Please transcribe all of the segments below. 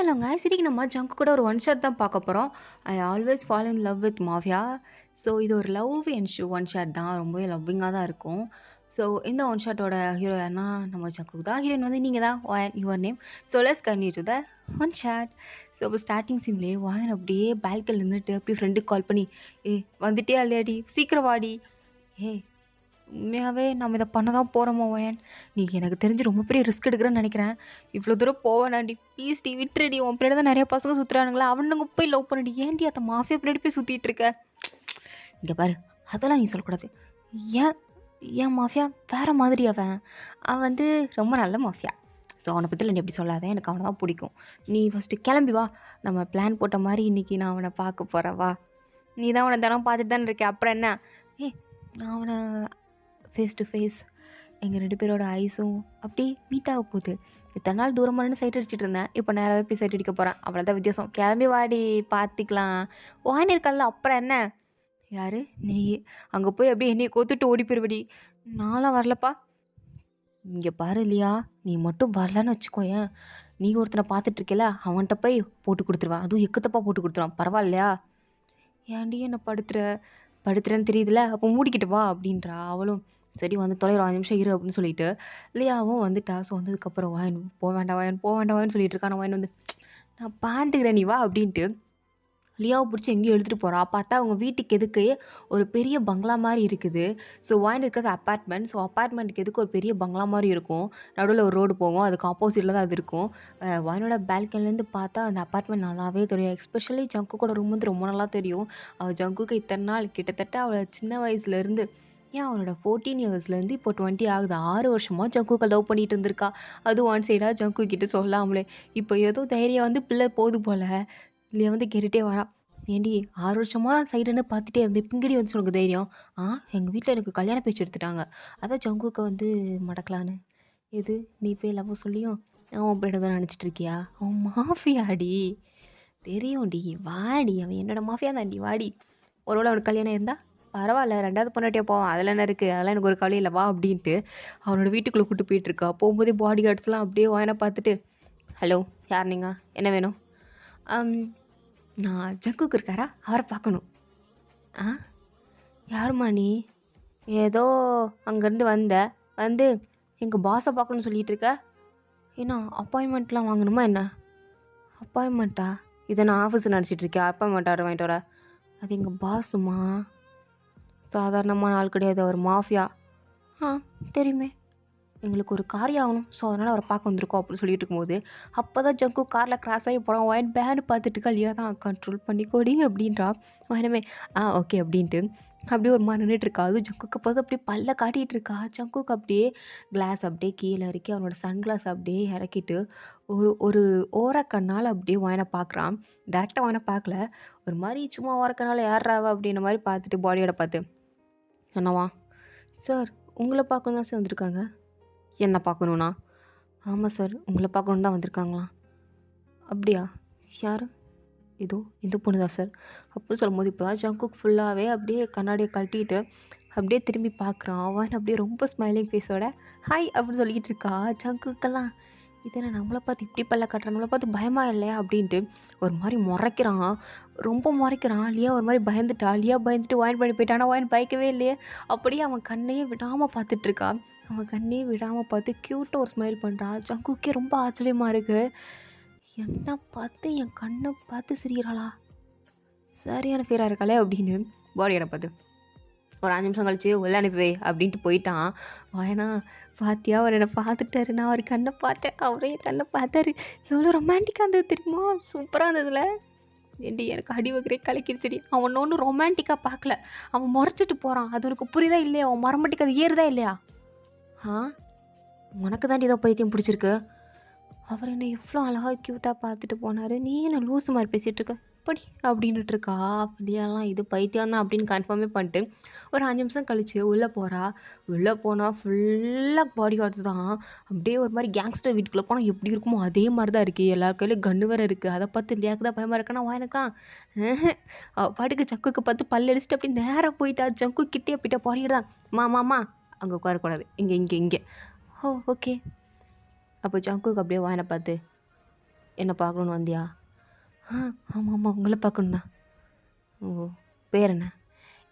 ஹலோங்க. இன்னைக்கு நம்ம ஜங்க் கூட ஒரு ஒன் ஷாட் தான் பார்க்க போறோம். I always fall in love with mafia. So இது ஒரு லவ் அண்ட் ஒன் ஷாட் தான். ரொம்பவே லவ்விங்கா தான் இருக்கும். ஸோ இந்த ஒன் ஷாட்டோட ஹீரோ யாருன்னா நம்ம ஜங்குக்கு தான். ஹீரோயின் வந்து நீங்க தான். Your name. So let's continue to the one shot. So இப்போ ஸ்டார்ட்டிங் சீன்லேயே வாயன் அப்படியே பேல்கனில நின்னுட்டு அப்படியே ஃப்ரெண்டுக்கு கால் பண்ணி, "ஏய் வந்துட்டியா இல்லையாடி? சீக்கிரம் வாடி. ஏய் உண்மையாவே நம்ம இத பண்ண தான் போறோமா ஒயன்? நீ எனக்கு தெரிஞ்சு ரொம்ப பெரிய ரிஸ்க் எடுக்கிறன்னு நெனைக்கிறேன். இவ்வளோ தூரம் போவேணாண்டி. ப்ளீஸ்டி விட்டுருடி. உன் பின்னாடி தான் நெறைய பசங்க சுத்துறானுங்களா, அவனுங்க போய் லவ் பண்ணுடி. ஏன்டி அந்த மாஃபியா பின்னாடி போய் சுத்திட்டு இருக்க? இங்க பாரு, அதெல்லாம் நீ சொல்லக்கூடாது. ஏன் ஏன் மாஃபியா வேற மாதிரி அவன். அவன் வந்து ரொம்ப நல்ல மாஃபியா. ஸோ அவனை பற்றில நீ எப்படி சொல்லாத. எனக்கு அவனை தான் பிடிக்கும். நீ ஃபஸ்ட்டு கிளம்பி வா. நம்ம பிளான் போட்ட மாதிரி இன்றைக்கி நான் அவனை பார்க்க போகிறேன் வா. நீ தான் அவனை தினம் பார்த்துட்டு தானே இருக்கேன். அப்புறம் என்ன? ஏய் நான் அவனை ஃபேஸ் டு ஃபேஸ் எங்கள் 2 பேரோட ஐஸும் அப்படி மீட் ஆக போகுது. இத்தனை நாள் தூரமாக நின்று சைட் அடிச்சுட்டு இருந்தேன். இப்போ நேராகவே போய் சைட் அடிக்க போகிறேன். அவ்வளோதான் வித்தியாசம். கிளம்பி வாடி பார்த்துக்கலாம். வாயின் இருக்கல்ல அப்புறம் என்ன? யார் நீ? அங்கே போய் அப்படியே என்னையை கோத்துட்டு ஓடி போயிடுவடி. நான்லாம் வரலப்பா. இங்கே பாரு இல்லையா, நீ மட்டும் வரலன்னு வச்சுக்கோயேன், நீ ஒருத்தனை பார்த்துட்ருக்கல அவன்கிட்ட போய் போட்டு கொடுத்துருவேன். அதுவும் எக்கத்தப்பா போட்டு கொடுத்துருவான். பரவாயில்லையா? ஏன்டி என்னை படுத்துறேன்னு தெரியுதுல, அப்போ மூடிக்கிட்டு வா அப்படின்றா. அவளும் சரி வந்து தொலைகிறோம் 5 நிமிஷம் இரு அப்படின்னு சொல்லிட்டு லியாவும் வந்துட்டா. ஸோ வந்ததுக்கப்புறம் வாயன் போக வேண்டாம் வாயன் சொல்லிட்டு இருக்கான். வாயன் வந்து நான் பார்த்துக்கிறேன் நீ வா அப்படின்ட்டு லியாவை பிடிச்சி எங்கேயும் எடுத்துகிட்டு போகிறா. பார்த்தா அவங்க வீட்டுக்கு எதுக்கு ஒரு பெரிய பங்களா மாதிரி இருக்குது. ஸோ வாயின் இருக்கிறது அப்பார்ட்மெண்ட். ஸோ அப்பார்ட்மெண்ட்டுக்கு எதுக்கு ஒரு பெரிய பங்களா மாதிரி இருக்கும். நடுவில் ஒரு ரோடு போகும். அதுக்கு ஆப்போசிட்டில் தான் அது இருக்கும். வாயினோட பால்கனிலேருந்து பார்த்தா அந்த அப்பார்ட்மெண்ட் நல்லாவே தெரியும். எஸ்பெஷலி ஜங்குக்கோட ரூம் வந்து ரொம்ப நல்லா தெரியும். அவள் ஜங்குக்கு இத்தனை நாள் கிட்டத்தட்ட அவளை சின்ன வயசுலேருந்து ஏன் அவளோட 14 இயர்ஸ்லேருந்து இப்போ 20 ஆகுது. 6 வருஷமாக ஜங்குக்கு லவ் பண்ணிட்டு இருந்திருக்கா. அதுவும் ஒன் சைடாக ஜங்கு கிட்ட சொல்லாமலே. இப்போ ஏதோ தைரியம் வந்து பிள்ளை போகுது போல் இல்லையா வந்து கேட்டுகிட்டே வரா. ஏண்டி 6 வருஷமாக சைடுன்னு பார்த்துட்டே இருந்தேன். பிங்கடி வந்து உனக்கு தைரியம்? எங்கள் வீட்டில் எனக்கு கல்யாண பேச்சு எடுத்துட்டாங்க. அதான் ஜங்குக்கு வந்து மடக்கலான்னு. எது நீ போய் லவ் சொல்லியும் அவன் போய்ட்டு தான் நினச்சிட்டு இருக்கியா? அவன் மாஃபியாடி. தெரியும்டி வாடி. அவன் என்னோட மாஃபியா தான்டி வாடி. ஒருவேளை அவனுக்கு கல்யாணம் இருந்தால் பரவாயில்ல, 2வது பொண்டாட்டியா போவான். அதில் என்ன இருக்குது? அதெல்லாம் எனக்கு ஒரு கவலை இல்லை வா அப்படின்ட்டு அவனோட வீட்டுக்குள்ளே கூப்பிட்டு போயிட்டுருக்கா. போகும்போதே பாடி கார்ட்ஸ்லாம் அப்படியே வாயனை பார்த்துட்டு ஹலோ யார் நீங்கள்? என்ன வேணும்? நான் ஜங்குக்கு இருக்காரா அவரை பார்க்கணும். யாரும்மா நீ? ஏதோ அங்கேருந்து வந்து எங்கள் பாஸை பார்க்கணுன்னு சொல்லிகிட்டு இருக்க. ஏன்னா அப்பாயின்மெண்ட்லாம் வாங்கணுமா என்ன? அப்பாயின்மெண்ட்டா? இதை நான் ஆஃபீஸில் நடிச்சிட்ருக்கேன். அப்பாயின்மெண்ட் ஆர்டர் வாங்கிட்டு வர. அது எங்கள் பாஸுமா. சாதாரணமான ஆள் கிடையாது, அவர் மாஃபியா. தெரியுமே. எங்களுக்கு ஒரு காரியம் ஆகணும். ஸோ அதனால் அவரை பார்க்க வந்திருக்கோம் அப்படின்னு சொல்லிட்டு இருக்கும்போது அப்போ தான் ஜங்கு காரில் கிராஸ் ஆகி போகிறான். ஒயின் பேனு பார்த்துட்டு இருக்கா. இல்லையா தான் கண்ட்ரோல் பண்ணிக்கோடி அப்படின்றா. வயனமே ஓகே அப்படின்ட்டு அப்படியே ஒரு மாதிரி நின்றுட்டுருக்கா. அதுவும் ஜங்குக்கு பார்த்து அப்படியே பல்ல காட்டிகிட்டு இருக்கா. ஜங்குக்கு அப்படியே கிளாஸ் அப்படியே கீழே இறக்கி அவனோட சன்கிளாஸ் அப்படியே இறக்கிட்டு ஒரு ஒரு ஓரக்கண்ணால் அப்படியே வாயினை பார்க்குறான். டேரெக்டாக வாயினை பார்க்கல, ஒரு மாதிரி சும்மா ஓரக்கண்ணால் ஏறாவா அப்படின்ற மாதிரி பார்த்துட்டு பாடியோட பார்த்து என்னவா சார் உங்களை பார்க்கணும் தான் சார் வந்திருக்காங்க. என்ன பார்க்கணுண்ணா? ஆமாம் சார் உங்களை பார்க்கணும் தான் வந்திருக்காங்களா? அப்படியா? யார்? ஏதோ இந்த பொண்ணு தான் சார் அப்படின்னு சொல்லும்போது இப்போ தான் ஜங்குக்கு ஃபுல்லாகவே அப்படியே கண்ணாடியை கழட்டிட்டு அப்படியே திரும்பி பார்க்குறான். அவன் அப்படியே ரொம்ப ஸ்மைலிங் ஃபேஸோட ஹாய் அப்படின்னு சொல்லிக்கிட்டு இருக்கா. ஜங்குக்கெல்லாம் இது என்ன நம்மளை பார்த்து இப்படி பல்ல காட்டுறான், நம்மளை பார்த்து பயமாக இல்லையா அப்படின்ட்டு ஒரு மாதிரி முறைக்கிறான். ரொம்ப முறைக்கிறான். லியா ஒரு மாதிரி பயந்துட்டா. லியா பயந்துட்டு வாயின் பண்ணி போயிட்டானா. வாயின் பயக்கவே இல்லையே. அப்படியே அவன் கண்ணையே விடாமல் பார்த்துட்ருக்கா. அவன் கண்ணே விடாமல் பார்த்து க்யூட்டாக ஒரு ஸ்மைல் பண்ணுறா. ஜங்குக்கே ரொம்ப ஆச்சரியமாக இருக்குது. என்னை பார்த்து என் கண்ணை பார்த்து சிரிக்கிறாளா, சரியான ஃபீராக இருக்காளே அப்படின்னு பாடியோட பார்த்து ஒரு 5 நிமிஷம் கழிச்சு உள்ளே அனுப்பி அப்படின்ட்டு போயிட்டான். ஏன்னா பாத்தியா அவர் என்னை பார்த்துட்டாரு, நான் அவர் கண்ணை பார்த்தேன், அவரே என் கண்ணை பார்த்தாரு. எவ்வளோ ரொமான்டிக்காக இருந்தது தெரியுமா? சூப்பராக இருந்ததுல. ஏண்டி எனக்கு அடி வகையே கலக்கிடுச்சடி. அவன் ஒன்றும் ரொமான்டிக்காக பார்க்கல, அவன் முறைச்சிட்டு போகிறான். அது உனக்கு புரியுதா இல்லையா? அவன் மரமட்டிக்கு அது ஏறுதா இல்லையா? உனக்கு தாண்டி ஏதோ பைத்தியம் பிடிச்சிருக்கு. அவர் என்னை எவ்வளோ அழகாக க்யூட்டாக பார்த்துட்டு போனார், நீ என்ன லூஸு மாதிரி பேசிகிட்டு இருக்க படி அப்படின்னுட்டு இருக்கா. அப்படியெல்லாம் இது பைத்தியம் தான் அப்படின்னு கன்ஃபார்மே பண்ணிட்டு ஒரு 5 நிமிஷம் கழித்து உள்ளே போகிறா. உள்ளே போனால் ஃபுல்லாக பாடி கார்ட்ஸ் தான். அப்படியே ஒரு மாதிரி கேங்ஸ்டர் வீட்டுக்குள்ளே போனால் எப்படி இருக்குமோ அதே மாதிரி தான் இருக்குது. எல்லார் கையிலும் கன்று வேறு இருக்குது. அதை பார்த்து லியாக்கு தான் பயமாக இருக்கா. வாயனக்கா பாட்டுக்கு ஜங்குக்கு பார்த்து பல்லு அடிச்சுட்டு அப்படி நேராக போயிட்டா. ஜங்கு கிட்டே போயிட்டா. பாடி தான் மாமாம்மா அங்கே உட்காரக்கூடாது, இங்கே. ஓ ஓகே. அப்போ ஜங்குக்கு அப்படியே வாயனை பார்த்து என்ன பார்க்கணுன்னு வந்தியா? ஆ ஆமாம் ஆமாம், உங்களை பார்க்கணும் தான். ஓ, பேர் என்ன?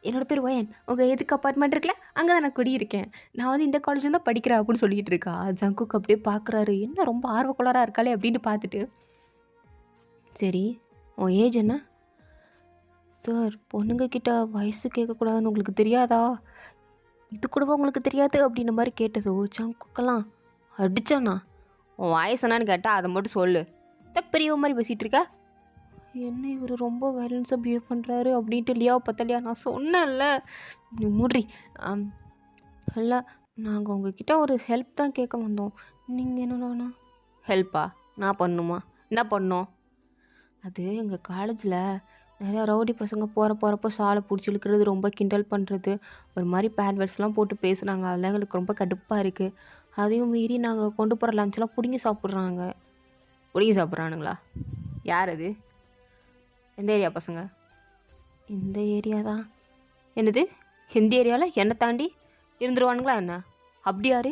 என்னோட பேர் ஒயன். உங்கள் எதுக்கு அப்பார்ட்மெண்ட் இருக்குல்ல, அங்கே தான் நான் குடியிருக்கேன். நான் வந்து இந்த காலேஜில் தான் படிக்கிறேன் அப்படின்னு சொல்லிட்டு இருக்கா. ஜங்குக் அப்படியே பார்க்குறாரு, என்ன ரொம்ப ஆர்வக்கோளாராக இருக்காளே அப்படின்னு பார்த்துட்டு. சரி, உன் ஏஜ் என்ன? சார், பொண்ணுங்க கிட்ட வயசு கேட்கக்கூடாதுன்னு உங்களுக்கு தெரியாதா? இது கூடவா உங்களுக்கு தெரியாது அப்படின்ற மாதிரி கேட்டது. ஓ சங்குக்கெல்லாம் அடிச்சானா? உன் வயசு என்னன்னு கேட்டால் அதை மட்டும் சொல்லு. பெரியவ மாதிரி பேசிகிட்டு இருக்க. என்ன இவர் ரொம்ப வயலன்ஸாக பிஹேவ் பண்ணுறாரு அப்படின்ட்டு லியாவை பத்தலையா? நான் சொன்னேன்ல, நீ மூட்ரி. இல்லை, நாங்கள் உங்ககிட்ட ஒரு ஹெல்ப் தான் கேட்க வந்தோம். நீங்கள் என்னன்னா ஹெல்ப்பா? நான் பண்ணுமா? என்ன பண்ணோம்? அது எங்கள் காலேஜில் நிறையா ரவுடி பசங்க போகிறப்போ சாலை பிடிச்சி இழுக்கிறது, ரொம்ப கிண்டல் பண்ணுறது, ஒரு மாதிரி பேட் வேர்ட்ஸ்லாம் போட்டு பேசுகிறாங்க. அதெல்லாம் எங்களுக்கு ரொம்ப கடுப்பாக இருக்குது. அதையும் மீறி நாங்கள் கொண்டு போகிற லஞ்செலாம் பிடுங்கி சாப்பிட்றாங்க. பிடுங்கி சாப்பிட்றானுங்களா? யார் அது? எந்த ஏரியா பசங்க? இந்த ஏரியா தான். என்னது, இந்த ஏரியாவில் என்னை தாண்டி இருந்துருவானுங்களா என்ன? அப்படி யார்?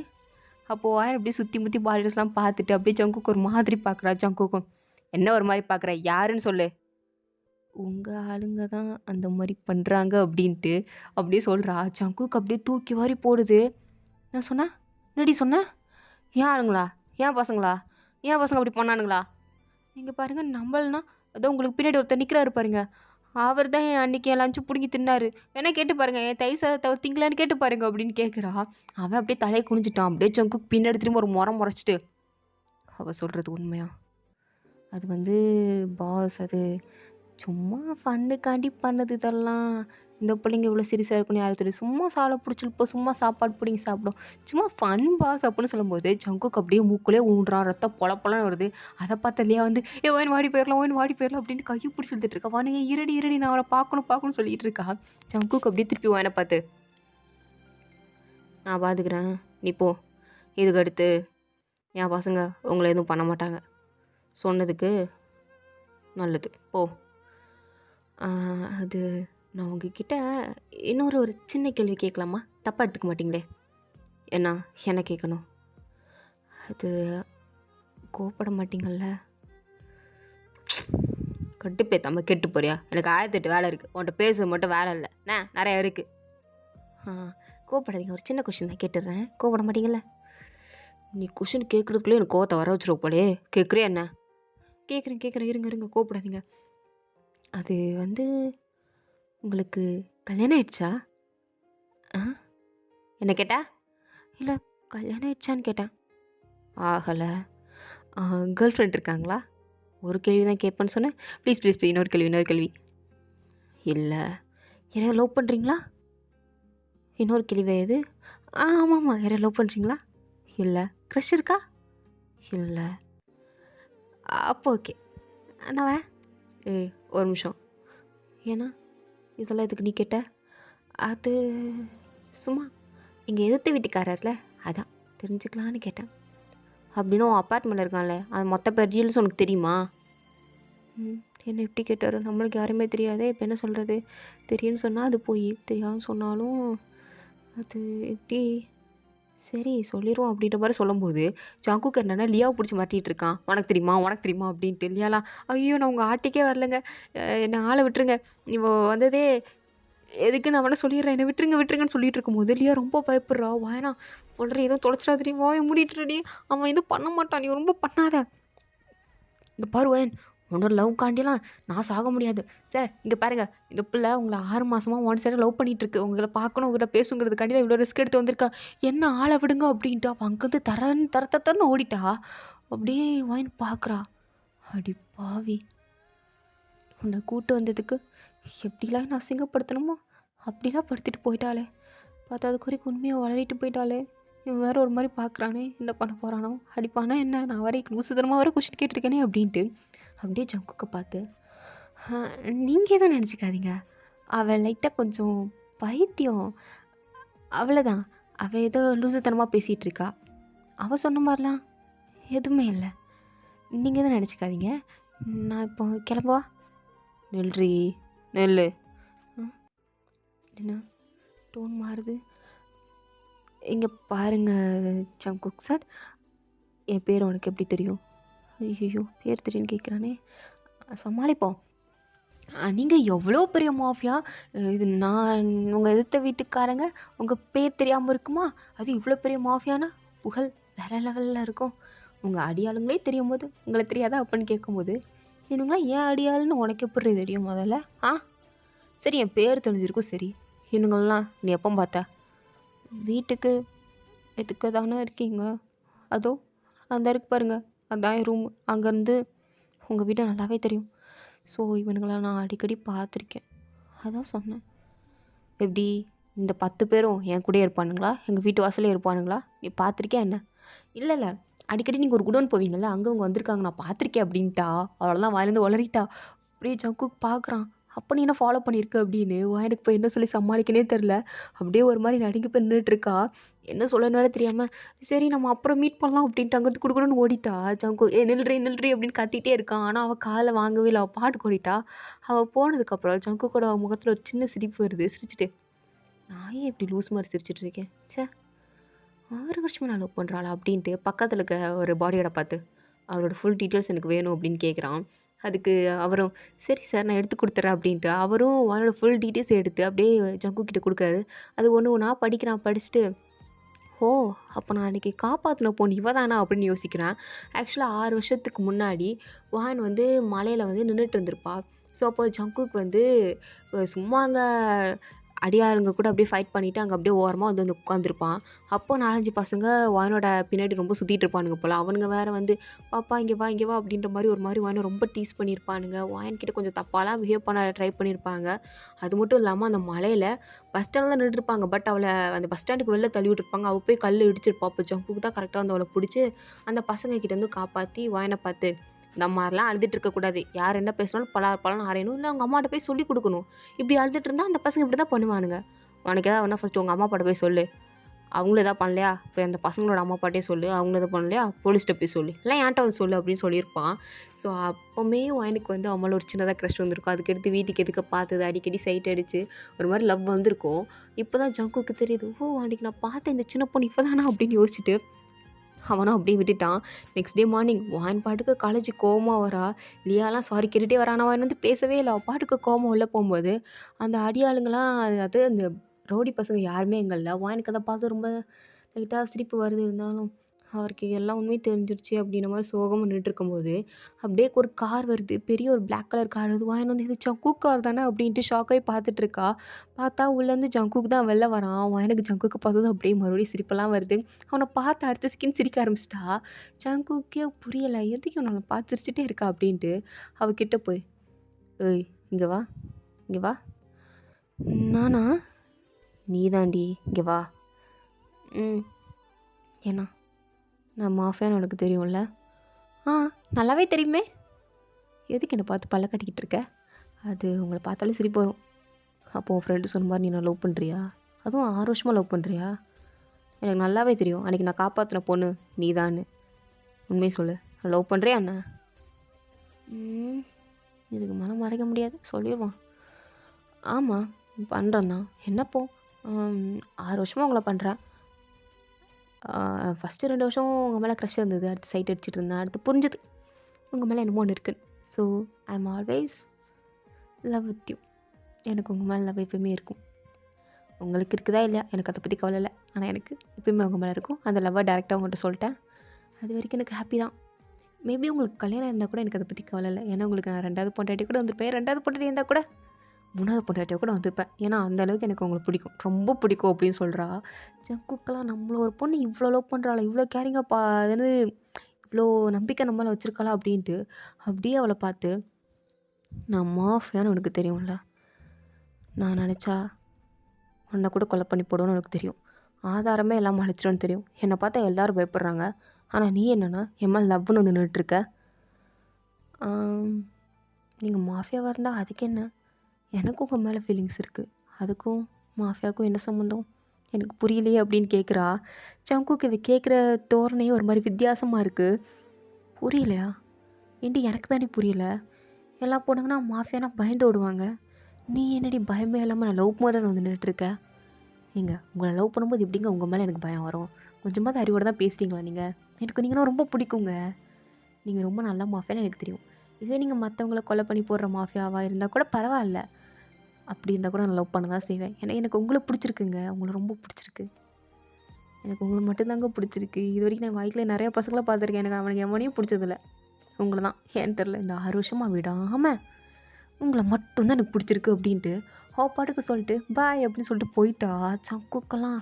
அப்போது வாயர் அப்படியே சுற்றி முற்றி பாடிஸ்லாம் பார்த்துட்டு அப்படியே ஜங்குக்கு ஒரு மாதிரி பார்க்குறா. ஜங்குக்கும் என்ன ஒரு மாதிரி பார்க்குற, யாருன்னு சொல்லு. உங்கள் ஆளுங்க தான் அந்த மாதிரி பண்ணுறாங்க அப்படின்ட்டு அப்படியே சொல்கிறா. ஜங்குக்கு அப்படியே தூக்கி வாரி போடுது. நான் சொன்னேன், என்னடி சொன்னேன்? ஏன் ஆளுங்களா? ஏன் பசங்களா? ஏன் பசங்க அப்படி பண்ணானுங்களா? நீங்கள் பாருங்கள், நம்மளனா அதோ உங்களுக்கு பின்னாடி ஒருத்தர் நிற்கிறாரு பாருங்க, அவர் தான் என் அன்றைக்கி என் லஞ்சு பிடிங்கி தின்னாரு. வேணா கேட்டு பாருங்கள், என் தயிர் சாதத்தை திங்கலான்னு கேட்டு பாருங்க அப்படின்னு கேட்குறா. அவன் அப்படியே தலையை குனிஞ்சிட்டான். அப்படியே ஜங்குக்கு பின்னாடி திரும்ப ஒரு முறைச்சிட்டு, அவள் சொல்கிறது உண்மையா? அது வந்து பாஸ், அது சும்மா ஃபன்னுக்காண்டி பண்ணது இதெல்லாம். இந்த பிள்ளைங்க இவ்வளோ சீரியஸாக இருக்குன்னு யாருக்கு தெரியும்? சும்மா சாலை பிடிச்சிருப்போம், சும்மா சாப்பாடு பிடிங்கி சாப்பிடும், சும்மா ஃபன் பாஸ் அப்படின்னு சொல்லும்போது ஜங்குக்கு அப்படியே மூக்குள்ளே ஊன்றான். ரத்தம் பொல பொலன்னு வருது. அதை பார்த்த இல்லையா வந்து, ஏ ஓயின் வாடி போயிடலாம், ஓயின் வாடி போயிடலாம் அப்படின்னு கையை பிடிச்சி இழுத்துட்டு இருக்கா. வானுங்க இருடி இருடி, நான் அவளை பார்க்கணும்னு சொல்லிட்டு இருக்கா. ஜங்குக்கு அப்படியே திருப்பி ஓயனை பார்த்து, நான் பார்த்துக்கிறேன், நீ போ. இதுக்கு அடுத்து என் பசங்க உங்களை எதுவும் பண்ண மாட்டாங்க. சொன்னதுக்கு நல்லது, போ. அது நான் உங்ககிட்ட இன்னொரு ஒரு சின்ன கேள்வி கேட்கலாமா? தப்பாக எடுத்துக்க மாட்டிங்களே? என்ன கேட்கணும்? அது கோவப்பட மாட்டிங்கள்ல? கட்டுப்பேத்தாம கெட்டு போறியா? எனக்கு 1008 வேலை இருக்குது. உன்கிட்ட பேச மட்டும் வேலை இல்லை, நிறையா இருக்குது. கோவப்படாதீங்க, ஒரு சின்ன கொஷின் தான் கேட்டுடுறேன். கோவப்பட மாட்டிங்கள்ல? நீ கொஷின் கேட்குறதுக்குள்ளே எனக்கு கோவத்தை வர வச்சுருவோம் போலே. கேட்குறியா என்ன? கேட்குறேன், இருங்க, கோவப்படாதீங்க. அது வந்து உங்களுக்கு கல்யாணம் ஆயிடுச்சா? என்ன கேட்டா? இல்லை, கல்யாணம் ஆயிடுச்சான்னு கேட்டேன். ஆகலை. கேர்ள் ஃப்ரெண்ட் இருக்காங்களா? ஒரு கேள்வி தான் கேட்பேன்னு சொன்னேன். ப்ளீஸ் இன்னொரு கேள்வி. இல்லை. யாரையா லவ் பண்ணுறீங்களா? இன்னொரு கேள்வி எது? ஆமாம், யாரையா லவ் பண்ணுறீங்களா? இல்லை. க்ரஷ் இருக்கா? இல்லை. அப்போ ஓகே, நான் வரேன். ஒரு நிமிஷம். ஏன்னா இதெல்லாம் எதுக்கு நீ கேட்ட? அது சும்மா இங்கே எதிர்த்து வீட்டுக்காரர்ல, அதான் தெரிஞ்சுக்கலான்னு கேட்டேன். அப்படின்னு உன் அப்பார்ட்மெண்ட்டில் இருக்கான்ல, அது மொத்த பேர் டீல்ஸ் உனக்கு தெரியுமா? என்ன எப்படி கேட்டார்? நம்மளுக்கு யாருமே தெரியாதே, இப்போ என்ன சொல்கிறது? தெரியும்னு சொன்னால் அது போய், தெரியாதுன்னு சொன்னாலும் அது எப்படி? சரி சொல்லிடுவோம் அப்படின்ற மாதிரி சொல்லும்போது ஜங்குக்கு என்னென்னா லியாவை பிடிச்சி மாட்டிகிட்டு இருக்கான். உனக்கு தெரியுமா அப்படின்ட்டு. லியாலாம், ஐயோ நான் உங்கள் ஆட்டிக்கே வரலைங்க, என்னை ஆளை விட்டுருங்க, இவ வந்ததே எதுக்கு, நான் வேணா சொல்லிடுறேன், என்னை விட்டுருங்கன்னு சொல்லிட்டு இருக்கும்போது லியா ரொம்ப பயப்படுறா. வாயனா சொல்கிற, எதுவும் தொலைச்சிடா தெரியுமா, மூடிட்டுடி, அவன் எதுவும் பண்ண மாட்டான், நீ ரொம்ப பண்ணாத. இந்த பாரு வயன், உன்னோட லவ் காண்டிலாம் நான் சாக முடியாது சார். இங்கே பாருங்கள், இந்த பிள்ளை உங்களை 6 மாதமாக ஒன் சைடாக லவ் பண்ணிகிட்ருக்கு, உங்களை பார்க்கணும், உங்கள்கிட்ட பேசுங்கிறதுக்காண்டி தான் இவ்வளோ ரிஸ்க் எடுத்து வந்திருக்கா, என்ன ஆளை விடுங்க அப்படின்ட்டு. அவன் அங்கேருந்து தரன்னு ஓடிட்டா. அப்படியே வாயின் பார்க்குறா. அடி பாவி, உன்னை கூட்டு வந்ததுக்கு எப்படிலாம் நான் அசிங்கப்படுத்தணுமோ அப்படிலாம் படுத்திட்டு போயிட்டாளே. பார்த்தா அது குறிக்கு உண்மையாக வளரிட்டு போயிட்டாளே. இவன் வேறு ஒரு மாதிரி பார்க்குறானே, என்ன பண்ண போகிறானோ, அடிப்பானா என்ன, நான் வரை லூசுதனமாக வர கொஷின் கேட்டிருக்கேனே அப்படின்ட்டு. அப்படியே ஜங்குக்கு பார்த்து, நீங்கள் எதுவும் நினச்சிக்காதீங்க, அவள் லைட்டாக கொஞ்சம் பைத்தியம், அவ்வளோதான், அவள் ஏதோ லூசுத்தனமாக பேசிகிட்டு இருக்கா, அவள் சொன்ன மாதிரிலாம் எதுவுமே இல்லை, நீங்கள் எதுவும் நினச்சிக்காதீங்க. நான் இப்போ கிளம்பவா? நெல்லு என்ன டோன் மாறுது? இங்கே பாருங்கள் ஜங்குக் சார், என் பேர் உனக்கு எப்படி தெரியும்? ஐயய்யோ! பேர் தெரியுன்னு கேட்குறானே! சமாளிப்போம். நீங்க எவ்வளோ பெரிய மாஃபியா! இது நான் உங்க எதிர்த்த வீட்டுக்காரங்க, உங்க பேர் தெரியாம இருக்குமா? அதுவும் இவ்வளோ பெரிய மாஃபியானா, புகழ் வேற லெவல்ல இருக்கும். உங்க அடியாளுங்களே தெரியும்போது, உங்களுக்கு தெரியாதா? அப்புட்ன்னு கேட்கும்போது, இவனுங்கலாம் என் அடியாளுன்னு உனக்கு எப்புட்ரி தெரியும் மொதல்ல? ஆ? சரி என் பேர் தெரிஞ்சிருக்கும் சரி. இவனுங்களலாம் நீ எப்போ பார்த்த? வீட்டுக்கு எதுக்க தானே இருக்கீங்க. அதோ அந்த இருக்கு பாருங்க. அதான் என் ரூமு. அங்கேருந்து உங்க வீடு நல்லாவே தெரியும். ஸோ இவனுங்கள நான் அடிக்கடி பார்த்துருக்கேன். அதான் சொன்னேன். எப்படி இந்த 10 பேரும் என் கூடயே இருப்பானுங்களா? எங்க வீட்டு வாசல்லே இருப்பானுங்களா? நீ பார்த்துருக்கியா என்ன? இல்ல, இல்ல. அடிக்கடி நீங்க ஒரு குடோன் போவீங்கல்ல, அங்க அவங்க வந்திருக்காங்க நான் பார்த்துருக்கேன் அப்படின்ட்டா. அவ்வளோதான் வாயிலேருந்து ஒளறிட்டா. அப்படியே ஜங்குக் பார்க்குறான். அப்ப நீ என்ன ஃபாலோ பண்ணியிருக்க அப்படின்னு. எனக்கு இப்போ என்ன சொல்லி சமாளிக்கனே தெரில. அப்படியே ஒரு மாரி நடுங்கி போய் நின்னுட்டுருக்கா. என்ன சொல்லன்னு வேற தெரியாம, சரி நம்ம அப்புறம் மீட் பண்ணலாம் அப்படின்ட்டு அங்கிருந்து குடுகுடுன்னு ஓடிட்டா. ஜங்குக் நில்றி நில்றி அப்படின்னு கத்திட்டே இருக்கான். ஆனா அவ காதுல வாங்கவே இல்ல. அவ பாட்டுக்கு ஓடிட்டா. அவ போனதுக்கப்புறம் ஜங்குக்கோட முகத்துல ஒரு சின்ன சிரிப்பு வருது. சிரிச்சுட்டு, நான் ஏன் இப்படி லூஸ் மாரி சிரிச்சுட்டு இருக்கேன்? ச்சே! 6 வருஷமா நான் லவ் பண்றாளா? அப்படின்ட்டு பக்கத்துல இருக்க ஒரு பாடிகார்ட பார்த்து, அவரோட ஃபுல் டீட்டெயில்ஸ் எனக்கு வேணும் அப்படின்னு கேட்குறான். அதுக்கு அவரும், சரி சார் நான் எடுத்து குடுத்துட்றேன் அப்படின்ட்டு, அவரும் அவனோட ஃபுல் டீட்டெயில்ஸ் எடுத்து அப்படியே ஜங்கு கிட்ட குடுக்குறாரு. அது ஒண்ணு ஒண்ணா படிக்கிறான். படிச்சுட்டு, ஓ! அப்போ நான் அன்னைக்கு காப்பாத்துன பொண்ணு இவ தானா அப்படின்னு யோசிக்கிறேன். ஆக்சுவலா 6 வருஷத்துக்கு முன்னாடி வான் வந்து மலையில வந்து நின்னுட்டு இருந்திருப்பா. ஸோ அப்போ ஜங்குக் வந்து சும்மா அங்க அடியாளுங்க கூட அப்படியே ஃபைட் பண்ணிட்டு அங்க அப்படியே ஓரமா வந்து உட்காந்துருப்பான். அப்போ 4, 5 பசங்க வானோட பின்னாடி ரொம்ப சுத்திட்டு இருப்பானுங்க போல. அவனுங்க வேற வந்து, "பாப்பா இங்க வா, இங்க வா" அப்படின்ற மாரி ஒரு மாரி வான ரொம்ப டீஸ் பண்ணியிருப்பானுங்க. வாயன் கிட்ட கொஞ்சம் தப்பாலாம் பிஹேவ் பண்ண ட்ரை பண்ணியிருப்பாங்க. அது மட்டும் இல்லாம அந்த மலையில பஸ் ஸ்டாண்ட்ல தான் நின்னுட்டுருப்பாங்க. பட் அவள அந்த பஸ் ஸ்டாண்டுக்கு வெளில தள்ளி விட்டுருப்பாங்க. அவ போய் கல்ல இடிச்சிருப்பா. அப்போ ஜங்குக்கு தான் கரெக்ட்டா வந்து அவள புடிச்சு, அந்த பசங்க கிட்டேருந்து காப்பாத்தி வாயன பார்த்து, இந்த மாரிலாம் அழுதுட்டு இருக்கக்கூடாது. யார் என்ன பேசினாலும் பலார் பலார்ன்னு அரையணும். இல்ல அவங்க அம்மாட்ட போய் சொல்லிக் குடுக்கணும். இப்படி அழுதுட்டு இருந்தா அந்த பசங்க இப்படி தான் பண்ணுவானுங்க. உனக்கு ஏதாவது ஒண்ணா ஃபர்ஸ்ட்டு உங்க அம்மா அப்பாட்ட போய் சொல்லு. அவங்களும் எதாவது பண்ணலையா, போய் அந்த பசங்களோட அம்மா அப்பாட்டயே சொல்லு. அவங்களும் எதுவும் பண்ணலையா, போலீஸ்ட்ட போய் சொல்லு. இல்ல என்ட்ட வந்து சொல்லு அப்படின்னு சொல்லியிருப்பான். ஸோ அப்பவுமே எனக்கு வந்து அவன் மேல ஒரு சின்னதா க்ரஷ் வந்திருக்கும். அதுக்கடுத்து வீட்டுக்கு எதுக்க பார்த்தது, அடிக்கடி சைட் அடிச்சு ஒரு மாரி லவ் வந்திருக்கும். இப்ப தான் ஜங்குக்கு தெரியுது. ஓ! அன்னைக்கு நான் பார்த்த இந்த சின்ன பொண்ணு இவ தானா அப்படின்னு யோசிச்சுட்டு அவனும் அப்படியே விட்டுட்டான். நெக்ஸ்ட் டே மார்னிங் வான் பாட்டுக்கு காலேஜுக்கு கோவமா வரா. லியாலாம் சாரி கேட்டுட்டே வரா. ஆனா அவன் வந்து பேசவே இல்ல. அவ பாட்டுக்கு கோவமா உள்ள போம்போது, அந்த அடியாளுங்கலாம் அது அந்த ரவுடி பசங்க யாருமே அங்க இல்ல. வானுக்கு அத பார்த்து ரொம்ப லைட்டா சிரிப்பு வருது. இருந்தாலும் அவருக்கு எல்லா உண்மையும் தெரிஞ்சிருச்சு அப்படின்ற மாரி சோகமா நின்னுட்டுருக்கும்போது, அப்படியே ஒரு கார் வருது. பெரிய ஒரு பிளாக் கலர் கார் வருது. வாயன் வந்து இது ஜங்குக் கார் தானே அப்படின்ட்டு ஷாக் ஆகி பார்த்துட்டுருக்கா. பார்த்தா உள்ளேருந்து ஜங்குக் தான் வெளில வரான். வாயனுக்கு ஜங்குக்க பார்த்ததும் அப்படியே மறுபடியும் சிரிப்பெல்லாம் வருது. அவன பார்த்து அடுத்த செகண்ட் சிரிக்க ஆரம்பிச்சுட்டா. ஜங்குக்கே புரியல. எதுக்கு இவ நம்மள பார்த்து சிரிச்சுட்டே இருக்கா அப்படின்ட்டு, அவ கிட்ட போய், "ஏய் இங்க வா, இங்க வா." "நானா? நீ தான்டி இங்க வா." "ம். ஏன்னா நான் மாஃபியான்னு உனக்கு தெரியும்ல?" "ஆ நல்லாவே தெரியுமே." "எதுக்கு என்ன பார்த்து பல்ல காட்டிக்கிட்டு இருக்க?" "அது உங்கள பார்த்தாலே சிரிப்பு வரும்." "அப்போ உன் ஃப்ரெண்டு சொன்ன மாரி நீ என்ன லவ் பண்ணுறியா? அதுவும் 6 வருஷமா லவ் பண்ணுறியா? எனக்கு நல்லாவே தெரியும். அன்னைக்கு நான் காப்பாத்துன பொண்ணு நீ தான்னு. உண்மைய சொல்லு. லவ் பண்ணுறியா என்ன?" ம். இதுக்கு மேல மறைக்க முடியாது. சொல்லிருவான். "ஆமா. பண்றேன் தான். என்னப்போ?" 6 வருஷமா உங்கள பண்றேன். ஃபர்ஸ்ட்டு 2 வருஷம் உங்க மேல க்ரஷ் இருந்தது. அடுத்து சைட் அடிச்சுட்டு இருந்தேன். அடுத்து புரிஞ்சது. உங்க மேல என்னமோ ஒண்ணு இருக்குன்னு. So I am always love with you. எனக்கு உங்க மேல லவ் எப்பயுமே இருக்கும். உங்களுக்கு இருக்குதா இல்லையா? எனக்கு அத பத்தி கவல இல்ல. ஆனா எனக்கு எப்பயுமே உங்க மேல இருக்கும். அந்த லவ்வ டைரக்ட்டா உங்கள்ட்ட சொல்லிட்டேன். அது வரைக்கும் எனக்கு ஹாப்பி தான். மேபி உங்களுக்கு கல்யாணம் இருந்தா கூட எனக்கு அத பத்தி கவல இல்ல. ஏன்னா உங்களுக்கு நான் 2வது பொண்டாட்டி கூட வந்திருப்பேன். 2வது பொண்டாட்டி இருந்தா கூட 3வது பொண்டாட்டியா கூட வந்திருப்பேன். ஏன்னா அந்த அளவுக்கு எனக்கு உங்கள பிடிக்கும். ரொம்ப பிடிக்கும் அப்படின்னு சொல்றா. ஜங்குக்கெல்லாம் நம்மள ஒரு பொண்ணு இவ்ளோ லவ் பண்றாளா? இவ்ளோ கேரிங்கா அது என்னது இவ்ளோ நம்பிக்கை நம்ம மேல வச்சிருக்காளா? அப்படின்ட்டு அப்படியே அவள பார்த்து, நான் மாஃபியான்னு உனக்கு தெரியும்ல. நான் நெனச்சா உன்ன கூட கொலை பண்ணி போடுவேன்னு உனக்கு தெரியும். ஆதாரமே இல்லாம அழிச்சிருவேன்னு தெரியும். என்ன பார்த்தா எல்லாரும் பயப்படுறாங்க. ஆனா நீ என்னன்னா என் மேல லவ்வுன்னு வந்து நின்னுட்டுருக்க. ஆம், நீங்க மாஃபியாவா இருந்தா அதுக்கு என்ன? எனக்கும் உங்க மேல ஃபீலிங்ஸ் இருக்கு. அதுக்கும் மாஃபியாவுக்கும் என்ன சம்மந்தம்? எனக்கு புரியலையே அப்படின்னு கேட்குறா. ஜங்குக்கு இவ கேட்குற தோரணையே ஒரு மாரி வித்தியாசமா இருக்கு. புரியலையா? ஏன்டி எனக்கு தான்டி புரியல. எல்லா பொண்ணுங்கன்னா மாஃபியானா பயந்து ஓடுவாங்க. நீ என்னடி பயமே இல்லாம நான் லவ் மோடுன்னு வந்து நின்னுட்டுருக்க? ஏங்க உங்கள லவ் பண்ணும்போது எப்படிங்க உங்க மேல எனக்கு பயம் வரும்? கொஞ்சமாவது அறிவோட தான் பேசுறீங்களா நீங்க? எனக்கு நீங்கன்னா ரொம்ப பிடிக்குங்க. நீங்க ரொம்ப நல்ல மாஃபியான்னு எனக்கு தெரியும். இதே நீங்க மத்தவங்கள கொலை பண்ணி போடுற மாஃபியாவா இருந்தா கூட பரவால்ல. அப்படி இருந்தா கூட நான் லவ் பண்ண தான் செய்வேன். ஏன்னா எனக்கு உங்கள பிடிச்சிருக்குங்க. உங்கள ரொம்ப பிடிச்சிருக்கு. எனக்கு உங்கள மட்டும் தாங்க பிடிச்சிருக்கு. இதுவரைக்கும் நான் வாழ்க்கையில நெறைய பசங்கள பார்த்துருக்கேன். எனக்கு அவனுங்க எவனையும் பிடிச்சதில்ல. உங்கள தான். ஏன்னு தெரியல. இந்த 6 வருஷமா விடாம உங்கள மட்டும் தான் எனக்கு பிடிச்சிருக்கு அப்படின்ட்டு, அவ பாட்டுக்கு சொல்லிட்டு, பாய் அப்படின்னு சொல்லிட்டு போயிட்டா, சங்குக்கெல்லாம்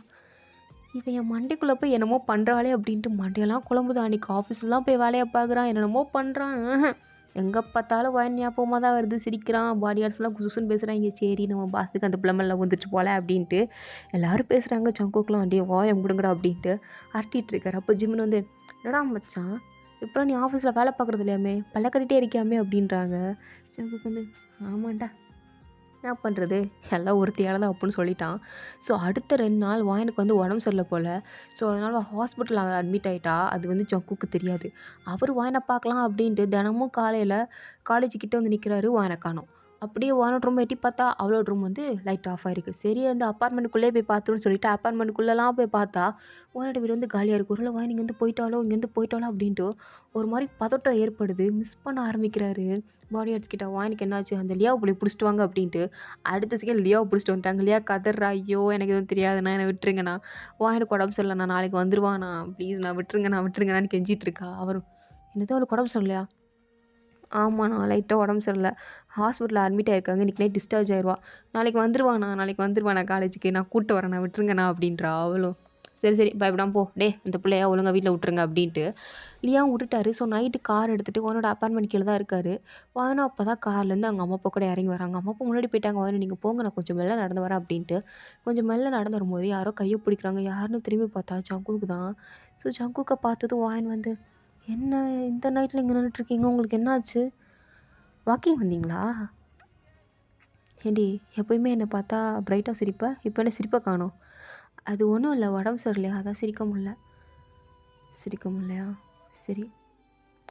இவ என் மண்டைக்குள்ள போய் என்னமோ பண்றாளே அப்படின்ட்டு மண்டையெல்லாம் குழம்புது. அன்னைக்கு ஆஃபீஸ்லாம் போய் வேலைய பார்க்குறான். என்னென்னமோ பண்றான். எங்க பார்த்தாலும் வயன் ஞாபகமா தான் வருது. சிரிக்கிறான். பாடி கார்ட்ஸ்லாம் குசுகுசுன்னு பேசுறாய்ங்க. சரி நம்ம பாஸுக்கு அந்த பிள்ளை மேல லவ் வந்துருச்சு போல அப்படின்ட்டு எல்லாரும் பேசுறாங்க. ஜங்குக்குலாம் "டேய் வாய மூடுங்கடா" அப்படின்ட்டு அரட்டிட்டு இருக்காரு. அப்போ ஜிமின் வந்து, "என்னடா மச்சான், இப்பலாம் நீ ஆஃபீஸில் வேலை பார்க்குறது இல்லையாமே, பல்ல கட்டிட்டே இருக்கியாமே" அப்படின்றாங்க. ஜங்குக்கு வந்து, "ஆமாண்டா, என்ன பண்ணுறது, எல்லாம் ஒருத்தியால தான்" அப்புடின்னு சொல்லிட்டான். ஸோ அடுத்த 2 நாள் வாயனுக்கு வந்து உடம்பு சரியில்ல போல. ஸோ அதனால ஹாஸ்பிட்டல்ல அட்மிட் ஆயிட்டா. அது வந்து ஜங்குக்கு தெரியாது. அவரு வாயன பார்க்கலாம் அப்படின்ட்டு தினமும் காலையில காலேஜ் கிட்ட வந்து நிற்கிறாரு. வாயன காணோம். அப்படியே வாயனோட ரூம் எட்டி பார்த்தா, அவளோட ரூம் வந்து லைட் ஆஃப் ஆயிருக்கு. சரி அந்த அப்பார்ட்மெண்ட்டுக்குள்ளேயே போய் பார்த்துருன்னு சொல்லிட்டு அப்பார்ட்மெண்ட்டுக்குள்ளலாம் போய் பார்த்தா, வாயனோட வீடு வந்து காலியா இருக்கு. ஒருவேள வாயன் இங்கேருந்து போயிட்டாளோ, இங்கேருந்து போயிட்டாளோ அப்படின்ட்டு ஒரு மாரி பதட்டம் ஏற்படுது. மிஸ் பண்ண ஆரம்பிக்கிறாரு. பாடி கார்ட்ஸ் கிட்ட வாயனுக்கு என்னாச்சு, அந்த லியாவ போய் புடிச்சிட்டு வாங்க அப்படின்ட்டு அடுத்த செகண்ட் லியாவ புடிச்சிட்டு வந்துட்டாங்க. லியா கதர்றா, "ஐயோ! எனக்கு எதுவும் தெரியாதுண்ணா, என்ன விட்டுருங்கண்ணா. வாயனுக்கு உடம்பு சரியில்லண்ணா, நாளைக்கு வந்துருவாண்ணா. ப்ளீஸ்ண்ணா விட்டுருங்கண்ணா, விட்டுருங்கண்ணான்னு" கெஞ்சிட்டு இருக்கா. அவரும், "என்னது அவளுக்கு உடம்பு சரியில்லையா?" "ஆமாண்ணா, லைட்டா உடம்பு சரியில்ல. ஹாஸ்பிட்டல்ல அட்மிட் ஆயிருக்காங்க. இன்னைக்கு நைட் டிஸ்சார்ஜ் ஆயிருவா. நாளைக்கு வந்துருவாண்ணா, நாளைக்கு வந்துருவாண்ணா காலேஜுக்கு. நான் கூட்டு வரேண்ணா, விட்டுருங்கண்ணா" அப்படின்றா அவளும். "சரி, சரி பயப்படாம போ. டேய் இந்த புள்ளைய ஒழுங்கா வீட்ல விட்டுருங்க" அப்படின்ட்டு லியாவும் விட்டுட்டாரு. ஸோ நைட்டு கார் எடுத்துட்டு வாயனோட அப்பார்ட்மெண்ட் கீழ தான் இருக்காரு. வாயனும் அப்போ தான் கார்லேருந்து அவங்க அம்மா அப்பா கூட இறங்கி வராங்க. அம்மா அப்பா முன்னாடி போயிட்டாங்க. "வாயனு நீங்க போங்க, நான் கொஞ்சம் மெல்ல நடந்து வரேன்" அப்படின்ட்டு. கொஞ்சம் மெல்ல நடந்து வரும்போது யாரோ கைய பிடிக்கிறாங்க. யாருன்னு திரும்பி பார்த்தா ஜங்குக்கு தான். ஸோ ஜங்குக்க பார்த்ததும் வாயன் வந்து, "என்ன இந்த நைட்ல இங்க நின்னுட்டுருக்கீங்க? உங்களுக்கு என்னாச்சு? வாக்கிங் வந்தீங்களா? ஏன்டி எப்பயுமே என்ன பார்த்தா பிரைட்டா சிரிப்ப, இப்ப என்ன சிரிப்ப காணோம்?" "அது ஒண்ணும் இல்ல. உடம்பு சரியில்லையா, அதான் சிரிக்க முடியல." "சிரிக்க முடியலையா? சரி.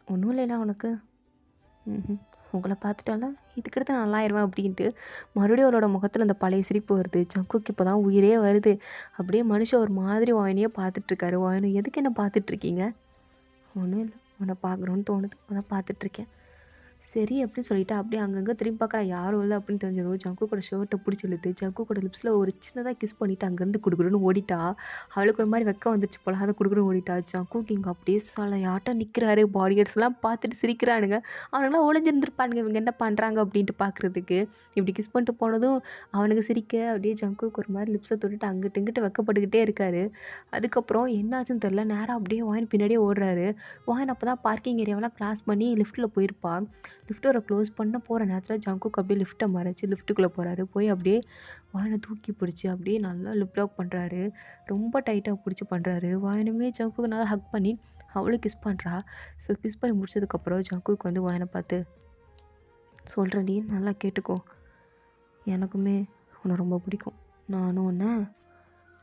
ஒண்ணும் இல்லைல உனக்கு?" "ம்ஹ்ம். உங்கள பார்த்துட்டால இதுக்கடுத்து நான் நல்லாயிருவேன்" அப்படின்ட்டு மறுபடியும் அவளோட முகத்துல அந்த பழைய சிரிப்பு வருது. ஜங்குக்கு இப்போ தான் உயிரே வருது. அப்படியே மனுஷன் ஒரு மாதிரி வாயினையே பார்த்துட்ருக்காரு. வாயனும், "எதுக்கு என்ன பார்த்துட்ருக்கீங்க?" "ஒண்ணும் இல்ல. உன்ன பார்க்கணும்னு தோணுது. அதான் பார்த்துட்ருக்கேன்." சரி அப்படின்னு சொல்லிட்டு அப்படியே அங்கங்க திரும்பி பார்க்குறா. யாரும் இல்ல அப்படின்னு தெரிஞ்சதும் ஜங்குக்கோட ஷர்ட்ட புடிச்சு இழுத்து, ஜங்குக்கோட லிப்ஸ்ல ஒரு சின்னதா கிஸ் பண்ணிட்டு அங்கேருந்து குடுகுடுன்னு ஓடிட்டா. அவளுக்கு ஒரு மாரி வெக்கம் வந்துருச்சு போல. அத குடுகுடுன்னு ஓடிட்டா. ஜங்குக் இங்க அப்படியே சலையாட்டம் நிக்கிறாரு. பாடி கார்ட்ஸ்லாம் பார்த்துட்டு சிரிக்கிறானுங்க. அவனுங்கலாம் ஒளிஞ்சிருந்திருப்பானுங்க. இவங்க என்ன பண்றாங்க அப்படின்ட்டு பார்க்குறதுக்கு. இப்படி கிஸ் பண்ணிட்டு போனதும் அவனுங்க சிரிக்க, அப்படியே ஜங்குக் ஒரு மாரி லிப்ஸ தொட்டுட்டு அங்கிட்டு இங்கிட்டு வெட்கப்பட்டுக்கிட்டே இருக்காரு. அதுக்கப்புறம் என்னாச்சுன்னு தெரியல. நேரா அப்படியே வாயின் பின்னாடியே ஓடுறாரு. வாயின் அப்பதான் பார்க்கிங் ஏரியாவெல்லாம் கிராஸ் பண்ணி லிஃப்ட்ல போயிருப்பா. லிஃப்ட் டோர க்ளோஸ் பண்ண போற நேரத்துல ஜங்குக் அப்படியே லிஃப்ட்ட மறைச்சு லிஃப்ட்டுக்குள்ள போறாரு. போய் அப்படியே வாயன தூக்கி பிடிச்சு அப்படியே நல்லா லிப் லாக் பண்றாரு. ரொம்ப டைட்டா புடிச்சு பண்றாரு. வாயனுமே ஜங்குக்க நல்லா ஹக் பண்ணி அவளும் கிஸ் பண்றா. ஸோ கிஸ் பண்ணி முடிச்சதுக்கப்புறம் ஜங்குக் வந்து வாயன பார்த்து, "சொல்றேன்டி நல்லா கேட்டுக்கோ. எனக்குமே உன்ன ரொம்ப பிடிக்கும். நானும் உன்ன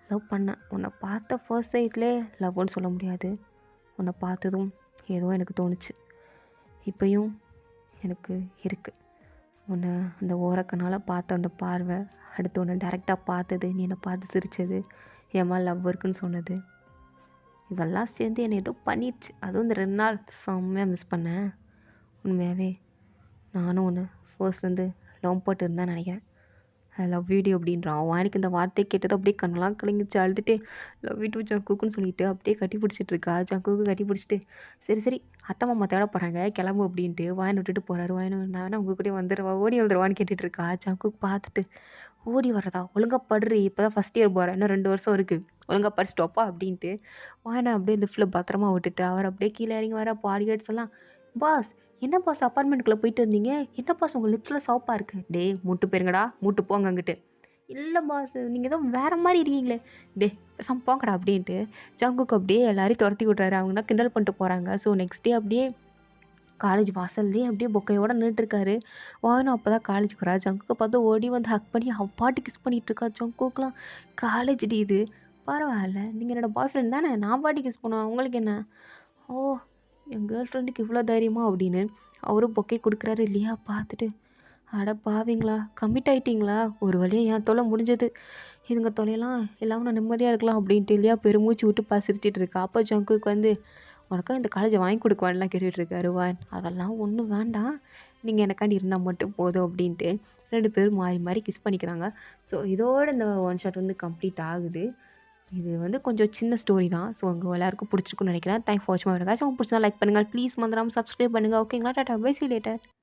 லவ் பண்ணேன். உன்ன பார்த்த ஃபர்ஸ்ட் சைட்லயே லவ்வுன்னு சொல்ல முடியாது. உன்ன பார்த்ததும் ஏதோ எனக்கு தோணுச்சு. இப்பயும் எனக்கு இருக்கு. உன்ன அந்த ஓரக்கண்ணால பார்த்த அந்த பார்வை, அடுத்து உன்ன டைரக்ட்டா பார்த்தது, நீ என்ன பார்த்து சிரிச்சது, என் மேல லவ் இருக்குன்னு சொன்னது, இதெல்லாம் சேர்ந்து என்னை ஏதோ பண்ணிருச்சு. அதுவும் இந்த 2 நாள் செம்மையா மிஸ் பண்ணேன். உண்மையாவே நானும் உன்ன ஃபர்ஸ்ட்லேருந்து லவ் போட்டு இருந்தேன்னு நெனைக்கிறேன். ஐ லவ் யூ டி" அப்படின்றான். அவனுக்கு இந்த வார்த்தைய கேட்டதும் அப்படியே கண்ணெல்லாம் கலங்கிருச்சு. அழுதுட்டே "லவ் யூ டூ ஜங்குக்குன்னு" சொல்லிட்டு அப்படியே கட்டி பிடிச்சிட்டு இருக்கா. ஜங்குக்கு கட்டி பிடிச்சிட்டு, "சரி சரி அத்தை மாமா தேட போகிறாங்க கிளம்பு" அப்படின்ட்டு வாயன விட்டுட்டு போறாரு. வாயனும், "நான் வேணா உங்க கூடயே வந்துடவா? ஓடி வந்துடவான்னு" கேட்டுட்டு இருக்கா. ஜங்குக் பார்த்துட்டு, "ஓடி வர்றதா? ஒழுங்கா படுறி. இப்போ தான் ஃபர்ஸ்ட் இயர் போற. இன்னும் 2 வருஷம் இருக்கு. ஒழுங்கா படிச்சுட்டு வாப்பா" அப்படின்ட்டு வாயன அப்படியே லிஃப்ட்ல பத்திரமா விட்டுட்டு அவர் அப்படியே கீழ இறங்கி வர பாடி கார்ட்ஸ் எல்லாம், "பாஸ் என்ன பாஸ் அப்பார்ட்மெண்ட்டுக்குள்ள போயிட்டு வந்தீங்க? என்ன பாஸ் உங்க லிப்ஸ்லாம் சிவப்பா இருக்கு?" "டேய் மூட்டு போயிருங்கடா. மூட்டு போங்க அங்கிட்டு." "இல்ல பாஸ் நீங்க ஏதோ வேற மாரி இருக்கீங்களே." "டேய் பேசாம போங்கடா" அப்படின்ட்டு ஜங்குக் அப்படியே எல்லாரையும் துரத்தி விட்றாரு. அவங்கலாம் கிண்டல் பண்ணிட்டு போறாங்க. ஸோ நெக்ஸ்ட் டே அப்படியே காலேஜ் வாசல்லேயே அப்படியே பொக்கையோட நின்னுட்டுருக்காரு. வாயனும் அப்போ தான் காலேஜுக்கு வரா. ஜங்குக்க பார்த்து ஓடி வந்து ஹக் பண்ணி அவ பாட்டு கிஸ் பண்ணிட்டுருக்கா. ஜங்குக்லாம், "காலேஜ்டி இது. பரவால்ல. நீங்க என்னோட பாய் ஃப்ரெண்ட் தானே. நான் பாட்டு கிஸ் பண்ணுவேன். உங்களுக்கு என்ன?" "ஓ! என் கேர்ள் ஃப்ரெண்டுக்கு இவ்வளோ தைரியமா?" அப்படின்னு அவரும் பொக்கே குடுக்குறாரு. லியா பார்த்துட்டு, "அட பாவிங்களா! கமிட் ஆயிட்டீங்களா? ஒரு வழியா என் தொல்ல முடிஞ்சது. இதுங்க தொல்லையெல்லாம் இல்லாம நான் நிம்மதியா இருக்கலாம்" அப்படின்ட்டு லியா பெருமூச்சு விட்டு சிரிச்சிட்டு இருக்கா. அப்போ ஜங்குக் வந்து, உனக்காக இந்த காலேஜ வாங்கி குடுக்கவான்லாம் கேட்டுட்டு இருக்காரு வான். அதெல்லாம் ஒண்ணும் வேண்டாம். நீங்க எனக்காண்டி இருந்தா மட்டும் போதும் அப்டின்ட்டு 2 பேரும் மாறி மாறி கிஸ் பண்ணிக்கிறாங்க. ஸோ இதோட இந்த ஒன் ஷாட் வந்து கம்ப்ளீட் ஆகுது. இது வந்து கொஞ்சம் சின்ன ஸ்டோரி தான். ஸோ உங்க எல்லாருக்கும் புடிச்சிருக்கும்னு நெனைக்கிறேன். தேங்க்ஸ் ஃபார் வாட்சிங் மை வீடியோ. உங்களுக்கு புடிச்சிருந்தா லைக் பண்ணுங்க. ப்ளீஸ் மறந்துடாம சப்ஸ்கிரைப் பண்ணுங்க. ஓகேங்களா? Tata bye. See you later.